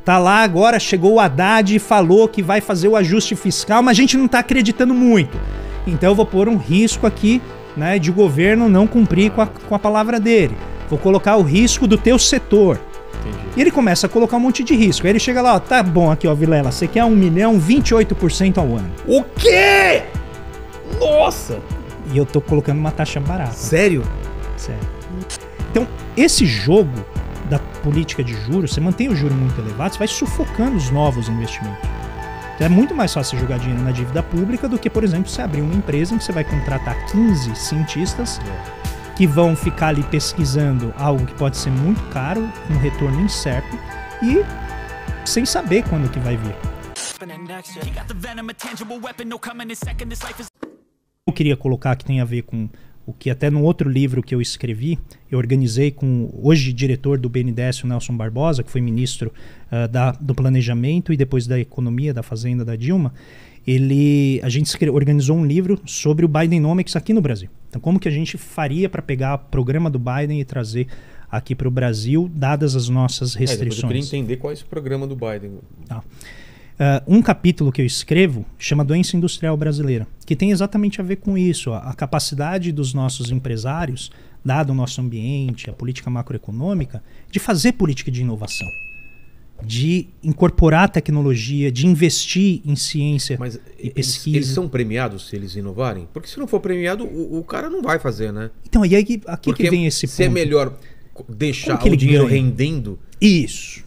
Tá lá agora, chegou o Haddad e falou que vai fazer o ajuste fiscal, mas a gente não tá acreditando muito. Então eu vou pôr um risco aqui, né, de o governo não cumprir com a palavra dele. Vou colocar o risco do teu setor. Entendi. E ele começa a colocar um monte de risco. Aí ele chega lá, ó, tá bom aqui, ó, Vilela, você quer 1 milhão, 28% ao ano. O quê? Nossa! E eu tô colocando uma taxa barata. Sério? Sério. Então, esse jogo da política de juros, você mantém o juro muito elevado, você vai sufocando os novos investimentos. Então é muito mais fácil jogar dinheiro na dívida pública do que, por exemplo, você abrir uma empresa em que você vai contratar 15 cientistas que vão ficar ali pesquisando algo que pode ser muito caro, com retorno incerto, e sem saber quando que vai vir. Eu queria colocar que tem a ver com o que até no outro livro que eu escrevi, eu organizei com o hoje diretor do BNDES, o Nelson Barbosa, que foi ministro do Planejamento e depois da Economia, da Fazenda da Dilma. A gente organizou um livro sobre o Bidenomics aqui no Brasil. Então, como que a gente faria para pegar o programa do Biden e trazer aqui para o Brasil, dadas as nossas restrições? Eu queria entender qual é esse programa do Biden. Um capítulo que eu escrevo chama Doença Industrial Brasileira, que tem exatamente a ver com isso, a capacidade dos nossos empresários, dado o nosso ambiente, a política macroeconômica, de fazer política de inovação, de incorporar tecnologia, de investir em ciência e pesquisa. Eles são premiados se eles inovarem? Porque se não for premiado, o cara não vai fazer, né? Então, e aí aqui que vem esse ponto. Se é melhor deixar o dinheiro rendendo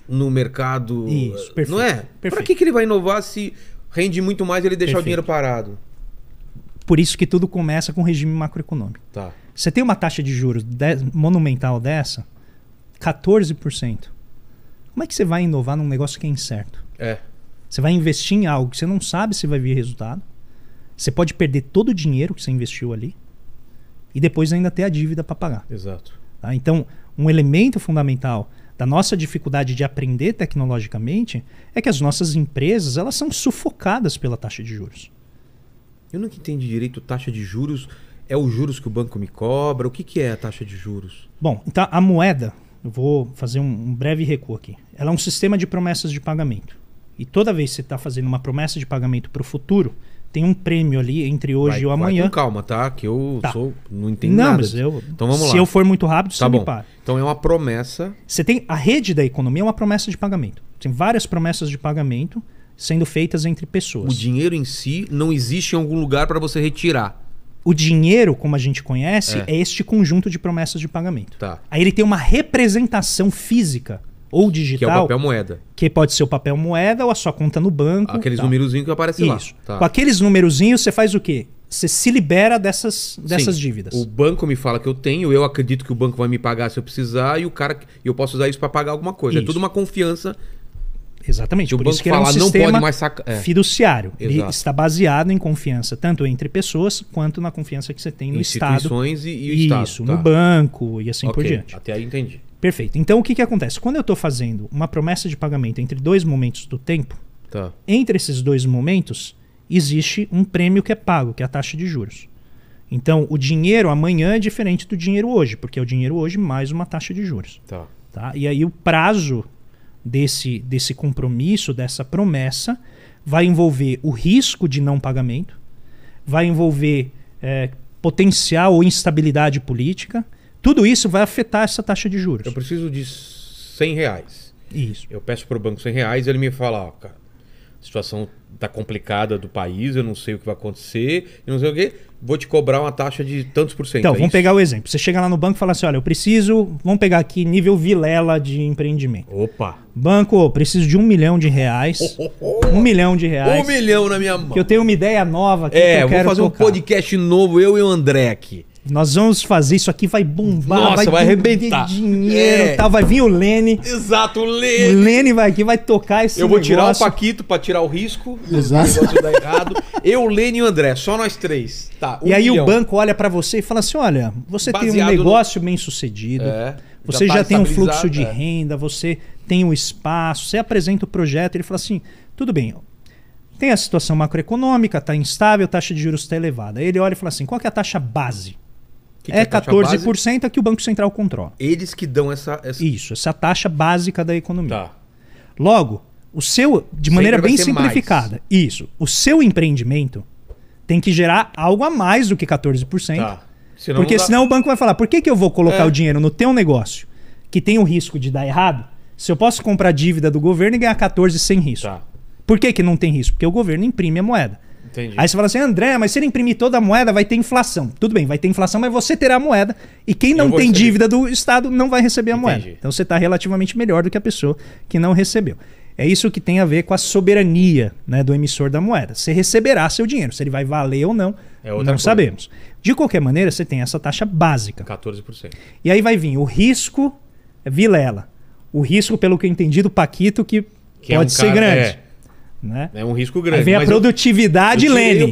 no mercado, isso, perfeito, não é? Para que ele vai inovar se rende muito mais ele deixar o dinheiro parado? Por isso que tudo começa com o regime macroeconômico. Tá. Você tem uma taxa de juros monumental dessa, 14%. Como é que você vai inovar num negócio que é incerto? Você vai investir em algo que você não sabe se vai vir resultado. Você pode perder todo o dinheiro que você investiu ali e depois ainda ter a dívida para pagar. Exato. Tá? Então, um elemento fundamental da nossa dificuldade de aprender tecnologicamente é que as nossas empresas, elas são sufocadas pela taxa de juros. Eu nunca entendi direito taxa de juros. É os juros que o banco me cobra? O que é a taxa de juros? Bom, então a moeda, eu vou fazer um breve recuo aqui. Ela é um sistema de promessas de pagamento. E toda vez que você está fazendo uma promessa de pagamento para o futuro, tem um prêmio ali entre hoje e o amanhã. Vai com calma, tá? Que eu não entendo nada. Mas então vamos lá. Se eu for muito rápido, você me para. Então é uma promessa. Você tem a rede da economia, é uma promessa de pagamento. Tem várias promessas de pagamento sendo feitas entre pessoas. O dinheiro em si não existe em algum lugar para você retirar. O dinheiro, como a gente conhece, é este conjunto de promessas de pagamento. Tá. Aí ele tem uma representação física ou digital. Que é o papel moeda. Que pode ser o papel moeda ou a sua conta no banco. Aqueles numerozinhos que aparecem lá. Isso. Tá. Com aqueles numerozinhos você faz o quê? Você se libera dessas dívidas. O banco me fala que eu tenho, eu acredito que o banco vai me pagar se eu precisar e eu posso usar isso para pagar alguma coisa. Isso. É tudo uma confiança. Exatamente. O banco fala, não pode mais sacar. Fiduciário. Ele está baseado em confiança, tanto entre pessoas, quanto na confiança que você tem no Estado. Instituições e o Estado. Isso, no banco e assim por diante. Até aí entendi. Perfeito. Então o que acontece? Quando eu estou fazendo uma promessa de pagamento entre dois momentos do tempo, entre esses dois momentos, existe um prêmio que é pago, que é a taxa de juros. Então o dinheiro amanhã é diferente do dinheiro hoje, porque é o dinheiro hoje mais uma taxa de juros. Tá? E aí o prazo desse compromisso, dessa promessa, vai envolver o risco de não pagamento, vai envolver potencial ou instabilidade política. Tudo isso vai afetar essa taxa de juros. Eu preciso de R$100. Isso. Eu peço para o banco R$100 e ele me fala, ó, cara, a situação está complicada do país, eu não sei o que vai acontecer, eu não sei o quê, vou te cobrar uma taxa de tantos por cento. Então, vamos pegar o exemplo. Você chega lá no banco e fala assim, olha, eu preciso, vamos pegar aqui nível Vilela de empreendimento. Opa! Banco, preciso de R$1 milhão. R$1 milhão. R$1 milhão na minha mão. Que eu tenho uma ideia nova aqui que eu quero fazer tocar. Um podcast novo, eu e o André aqui. Nós vamos fazer isso aqui, vai bombar. Nossa, vai arrebentar. Dinheiro, tal. Vai vir o Lene. Exato, o Lene. O Lene vai aqui, vai tocar esse negócio. Eu vou tirar o Paquito pra tirar o risco. Exato. O negócio dar errado. Eu, o Lene e o André, só nós três. Tá, e aí o banco olha pra você e fala assim, olha, você tem um negócio bem sucedido, você já tem um fluxo de renda, você tem um espaço, você apresenta o projeto, ele fala assim, tudo bem, tem a situação macroeconômica, tá instável, a taxa de juros está elevada. Aí ele olha e fala assim, qual que é a taxa base? Que 14% é que o Banco Central controla. Eles que dão essa... Isso, essa taxa básica da economia. Tá. Logo, o seu, de maneira bem simplificada, isso, o seu empreendimento tem que gerar algo a mais do que 14%. Tá. Porque senão o banco vai falar, por que eu vou colocar o dinheiro no teu negócio que tem o risco de dar errado, se eu posso comprar dívida do governo e ganhar 14 sem risco? Tá. Por que não tem risco? Porque o governo imprime a moeda. Entendi. Aí você fala assim, André, mas se ele imprimir toda a moeda, vai ter inflação. Tudo bem, vai ter inflação, mas você terá a moeda. E quem não tem dívida do Estado não vai receber a moeda. Então você está relativamente melhor do que a pessoa que não recebeu. É isso que tem a ver com a soberania, né, do emissor da moeda. Você receberá seu dinheiro. Se ele vai valer ou não, não sabemos. De qualquer maneira, você tem essa taxa básica. 14%. E aí vai vir o risco Vilela. O risco, pelo que eu entendi, do Paquito, que pode ser grande. Né? É um risco grande. Aí vem a produtividade Lênin.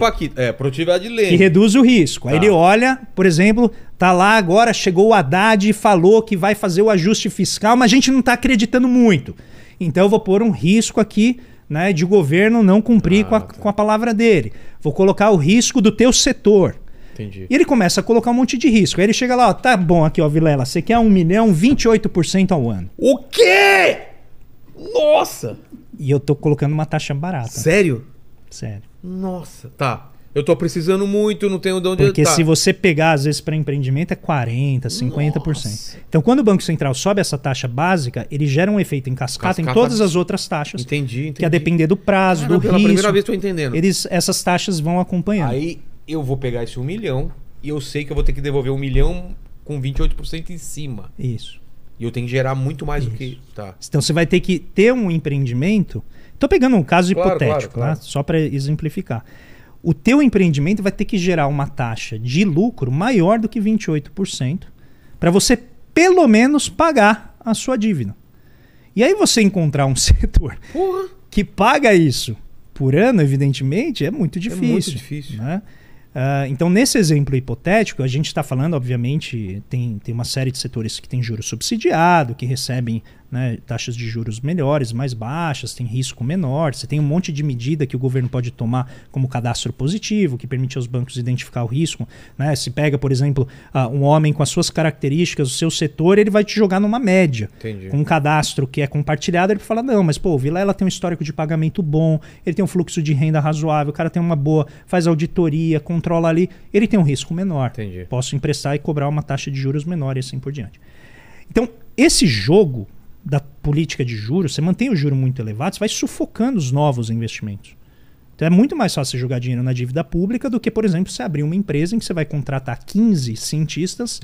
Produtividade Lênin. Que reduz o risco. Aí ele olha, por exemplo, tá lá agora, chegou o Haddad e falou que vai fazer o ajuste fiscal, mas a gente não está acreditando muito. Então eu vou pôr um risco aqui, né, de governo não cumprir com a palavra dele. Vou colocar o risco do teu setor. Entendi. E ele começa a colocar um monte de risco. Aí ele chega lá, ó, tá bom aqui, ó, Vilela, você quer 1 milhão, 28% ao ano. O quê? Nossa! E eu tô colocando uma taxa barata. Sério? Sério. Nossa, tá. Eu tô precisando muito, não tenho de onde... Porque se você pegar, às vezes, para empreendimento, é 40%, 50%. Nossa. Então, quando o Banco Central sobe essa taxa básica, ele gera um efeito em cascata em todas as outras taxas. Entendi. Que a depender do prazo, do risco. Pela primeira vez tô entendendo. Essas taxas vão acompanhando. Aí eu vou pegar esse 1 milhão e eu sei que eu vou ter que devolver 1 milhão com 28% em cima. Isso. E eu tenho que gerar muito mais do que... Tá. Então, você vai ter que ter um empreendimento... Tô pegando um caso hipotético, claro. Tá? Só para exemplificar. O teu empreendimento vai ter que gerar uma taxa de lucro maior do que 28% para você, pelo menos, pagar a sua dívida. E aí você encontrar um setor que paga isso por ano, evidentemente, é muito difícil. É muito difícil. Né? Então, nesse exemplo hipotético, a gente está falando, obviamente, tem uma série de setores que tem juros subsidiado, que recebem, né, taxas de juros melhores, mais baixas, tem risco menor. Você tem um monte de medida que o governo pode tomar, como cadastro positivo, que permite aos bancos identificar o risco. Né? Se pega, por exemplo, um homem com as suas características, o seu setor, ele vai te jogar numa média. Entendi. Com um cadastro que é compartilhado, ele fala, não, mas pô, o Vilela tem um histórico de pagamento bom, ele tem um fluxo de renda razoável, o cara tem uma boa, faz auditoria, controla ali, ele tem um risco menor. Entendi. Posso emprestar e cobrar uma taxa de juros menor e assim por diante. Então, esse jogo da política de juros, você mantém o juro muito elevado, você vai sufocando os novos investimentos. Então é muito mais fácil você jogar dinheiro na dívida pública do que, por exemplo, você abrir uma empresa em que você vai contratar 15 cientistas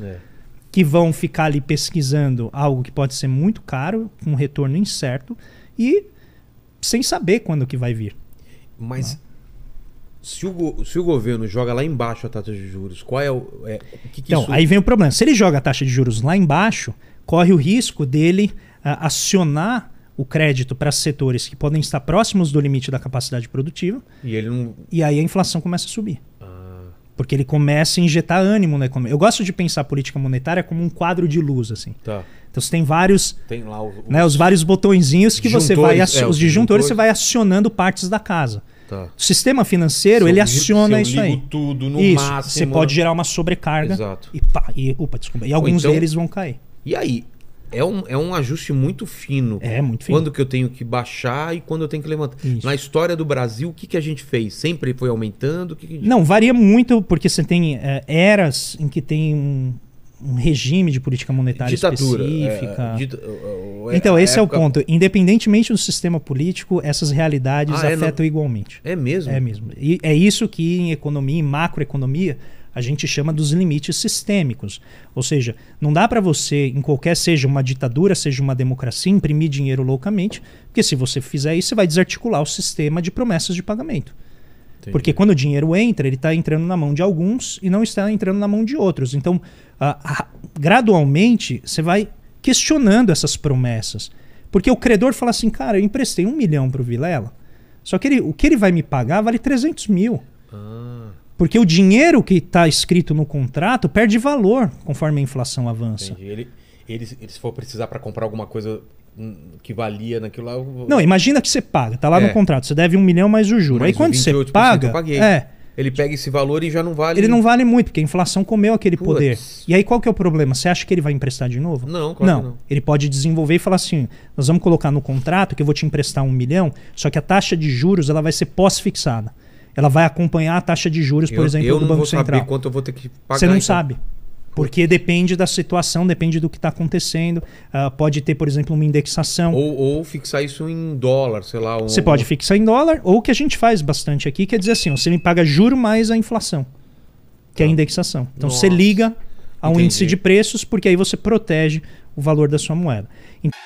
que vão ficar ali pesquisando algo que pode ser muito caro, com um retorno incerto e sem saber quando que vai vir. Mas se o governo joga lá embaixo a taxa de juros, qual é o... Então, aí vem o problema. Se ele joga a taxa de juros lá embaixo, corre o risco dele acionar o crédito para setores que podem estar próximos do limite da capacidade produtiva e aí a inflação começa a subir. Porque ele começa a injetar ânimo na economia. Eu gosto de pensar a política monetária como um quadro de luz, assim. Tá. Então você tem vários, tem lá os vários botõezinhos que você vai... os disjuntores você vai acionando partes da casa. Tá. O sistema financeiro, ele aciona isso aí. Tudo no isso, máximo. Você pode gerar uma sobrecarga. Exato. E alguns deles vão cair. E aí? É um ajuste muito fino. É, muito fino. Quando que eu tenho que baixar e quando eu tenho que levantar. Isso. Na história do Brasil, o que a gente fez? Sempre foi aumentando? Não, varia muito, porque você tem eras em que tem um regime de política monetária ditadura, específica. Então, esse é o ponto. Independentemente do sistema político, essas realidades afetam igualmente. É mesmo? É mesmo. E é isso que em economia, em macroeconomia, a gente chama dos limites sistêmicos. Ou seja, não dá para você, em qualquer, seja uma ditadura, seja uma democracia, imprimir dinheiro loucamente, porque se você fizer isso, você vai desarticular o sistema de promessas de pagamento. Entendi. Porque quando o dinheiro entra, ele está entrando na mão de alguns e não está entrando na mão de outros. Então, gradualmente, você vai questionando essas promessas. Porque o credor fala assim, cara, eu emprestei 1 milhão para o Vilela, só que o que ele vai me pagar vale 300 mil. Porque o dinheiro que está escrito no contrato perde valor conforme a inflação avança. Entendi. Ele se for precisar para comprar alguma coisa que valia naquilo lá... Não, imagina que você paga, tá lá no contrato, você deve 1 milhão mais o juro. Aí quando você paga, Ele pega esse valor e já não vale... Ele não vale muito, porque a inflação comeu aquele poder. E aí qual que é o problema? Você acha que ele vai emprestar de novo? Não, claro que não. Ele pode desenvolver e falar assim, nós vamos colocar no contrato que eu vou te emprestar 1 milhão, só que a taxa de juros ela vai ser pós-fixada. Ela vai acompanhar a taxa de juros, por exemplo, do Banco Central. Eu não vou saber quanto eu vou ter que pagar. Você não sabe. Porque depende da situação, depende do que está acontecendo. Pode ter, por exemplo, uma indexação. Ou fixar isso em dólar, sei lá. Você pode fixar em dólar, ou o que a gente faz bastante aqui, quer dizer assim, você me paga juro mais a inflação, que é a indexação. Então você liga ao índice de preços, porque aí você protege o valor da sua moeda. Então,